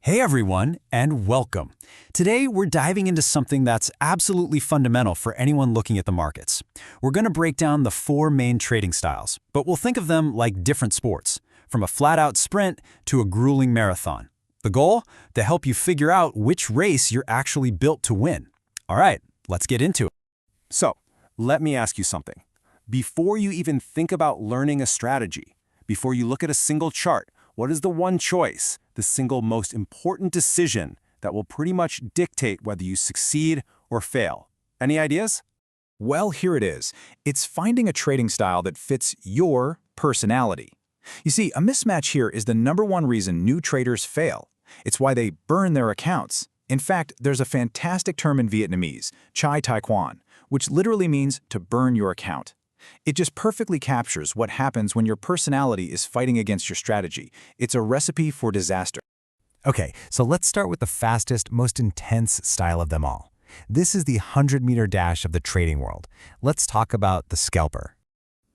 Hey everyone, and welcome. Today we're diving into something that's absolutely fundamental for anyone looking at the markets. We're going to break down the four main trading styles, but we'll think of them like different sports, from a flat-out sprint to a grueling marathon. The goal? To help you figure out which race you're actually built to win. All right, let's get into it. So, let me ask you something. Before you even think about learning a strategy, before you look at a single chart, what is the one choice, the single most important decision that will pretty much dictate whether you succeed or fail? Any ideas? Well, here it is. It's finding a trading style that fits your personality. You see, a mismatch here is the #1 reason new traders fail. It's why they burn their accounts. In fact, there's a fantastic term in Vietnamese, chai tai quan, which literally means to burn your account. It just perfectly captures what happens when your personality is fighting against your strategy. It's a recipe for disaster. Okay, so let's start with the fastest, most intense style of them all. This is the 100-meter dash of the trading world. Let's talk about the scalper.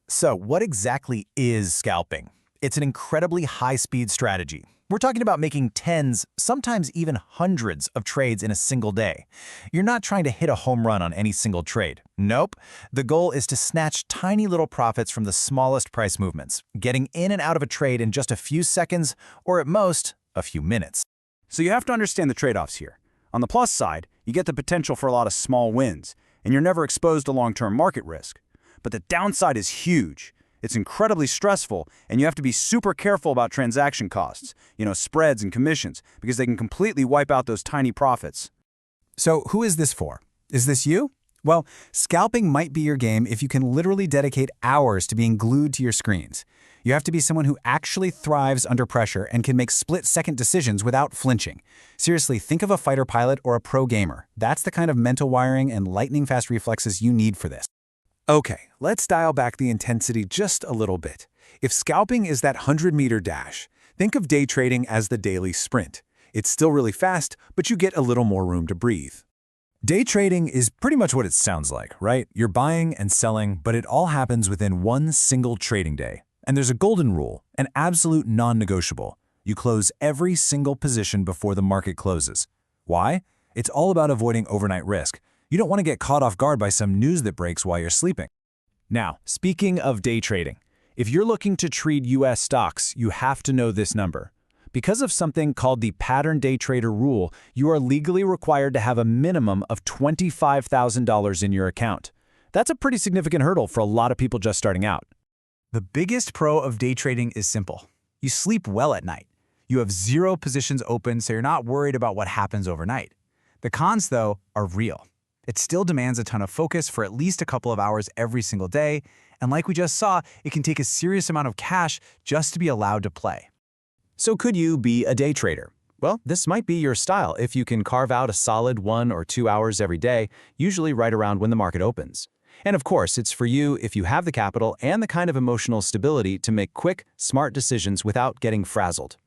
So what exactly is scalping? It's an incredibly high-speed strategy. We're talking about making tens, sometimes even hundreds of trades in a single day. You're not trying to hit a home run on any single trade. Nope. The goal is to snatch tiny little profits from the smallest price movements, getting in and out of a trade in just a few seconds, or at most, a few minutes. So you have to understand the trade-offs here. On the plus side, you get the potential for a lot of small wins, and you're never exposed to long-term market risk. But the downside is huge. It's incredibly stressful, and you have to be super careful about transaction costs, spreads and commissions, because they can completely wipe out those tiny profits. So who is this for? Is this you? Well, scalping might be your game if you can literally dedicate hours to being glued to your screens. You have to be someone who actually thrives under pressure and can make split-second decisions without flinching. Seriously, think of a fighter pilot or a pro gamer. That's the kind of mental wiring and lightning-fast reflexes you need for this. Okay, let's dial back the intensity just a little bit. If scalping is that 100-meter dash, think of day trading as the daily sprint. It's still really fast, but you get a little more room to breathe. Day trading is pretty much what it sounds like, right? You're buying and selling, but it all happens within one single trading day. And there's a golden rule, an absolute non-negotiable. You close every single position before the market closes. Why? It's all about avoiding overnight risk. You don't want to get caught off guard by some news that breaks while you're sleeping. Now, speaking of day trading, if you're looking to trade US stocks, you have to know this number. Because of something called the pattern day trader rule, you are legally required to have a minimum of $25,000 in your account. That's a pretty significant hurdle for a lot of people just starting out. The biggest pro of day trading is simple. You sleep well at night. You have 0 positions open, so you're not worried about what happens overnight. The cons, though, are real. It still demands a ton of focus for at least a couple of hours every single day, and like we just saw, it can take a serious amount of cash just to be allowed to play. So could you be a day trader? Well, this might be your style if you can carve out a solid 1 or 2 hours every day, usually right around when the market opens. And of course, it's for you if you have the capital and the kind of emotional stability to make quick, smart decisions without getting frazzled.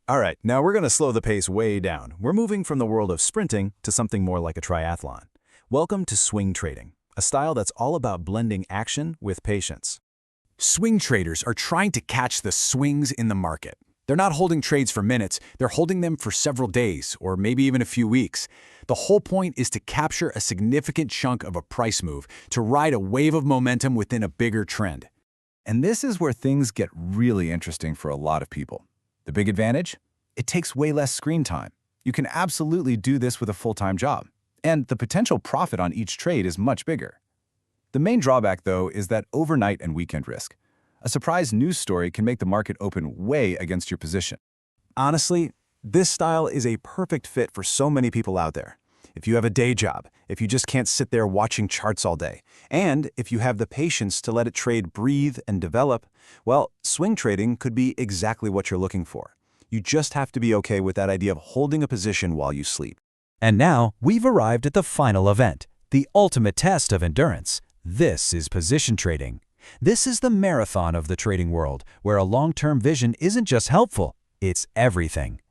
All right, now we're going to slow the pace way down. We're moving from the world of sprinting to something more like a triathlon. Welcome to swing trading, a style that's all about blending action with patience. Swing traders are trying to catch the swings in the market. They're not holding trades for minutes, they're holding them for several days, or maybe even a few weeks. The whole point is to capture a significant chunk of a price move, to ride a wave of momentum within a bigger trend. And this is where things get really interesting for a lot of people. The big advantage? It takes way less screen time. You can absolutely do this with a full-time job. And the potential profit on each trade is much bigger. The main drawback, though, is that overnight and weekend risk. A surprise news story can make the market open way against your position. Honestly, this style is a perfect fit for so many people out there. If you have a day job, if you just can't sit there watching charts all day, and if you have the patience to let it trade breathe and develop, well, swing trading could be exactly what you're looking for. You just have to be okay with that idea of holding a position while you sleep. And now, we've arrived at the final event, the ultimate test of endurance. This is position trading. This is the marathon of the trading world, where a long-term vision isn't just helpful, it's everything.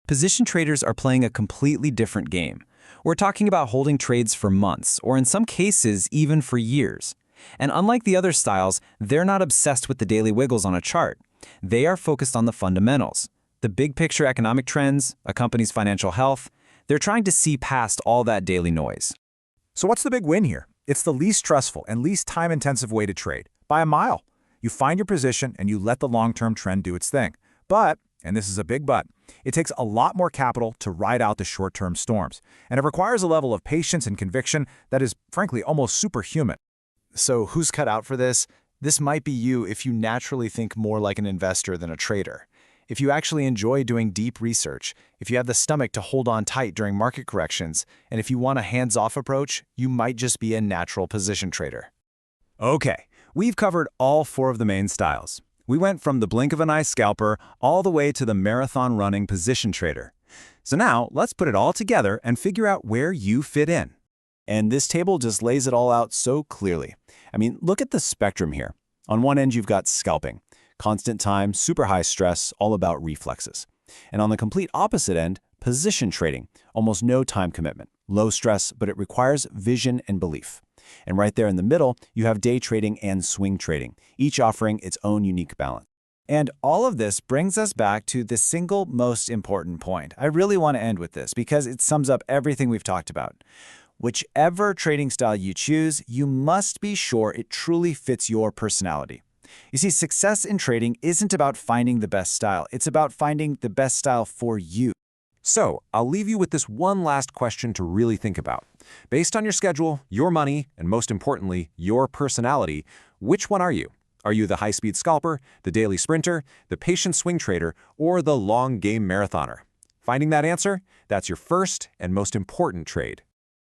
Position traders are playing a completely different game. We're talking about holding trades for months, or in some cases, even for years. And unlike the other styles, they're not obsessed with the daily wiggles on a chart. They are focused on the fundamentals. The big picture economic trends, a company's financial health, they're trying to see past all that daily noise. So what's the big win here? It's the least stressful and least time-intensive way to trade, by a mile. You find your position and you let the long-term trend do its thing. But, and this is a big but, it takes a lot more capital to ride out the short-term storms, and it requires a level of patience and conviction that is, frankly, almost superhuman. So who's cut out for this? This might be you if you naturally think more like an investor than a trader. If you actually enjoy doing deep research, if you have the stomach to hold on tight during market corrections, and if you want a hands-off approach, you might just be a natural position trader. Okay, we've covered all 4 of the main styles. We went from the blink-of-an-eye scalper all the way to the marathon-running position trader. So now, let's put it all together and figure out where you fit in. And this table just lays it all out so clearly. I mean, look at the spectrum here. On one end, you've got scalping. Constant time, super high stress, all about reflexes. And on the complete opposite end, position trading. Almost no time commitment. Low stress, but it requires vision and belief. And right there in the middle, you have day trading and swing trading, each offering its own unique balance. And all of this brings us back to the single most important point. I really want to end with this because it sums up everything we've talked about. Whichever trading style you choose, you must be sure it truly fits your personality. You see, success in trading isn't about finding the best style. It's about finding the best style for you. So, I'll leave you with this one last question to really think about. Based on your schedule, your money, and most importantly, your personality, which one are you? Are you the high-speed scalper, the daily sprinter, the patient swing trader, or the long-game marathoner? Finding that answer, that's your first and most important trade.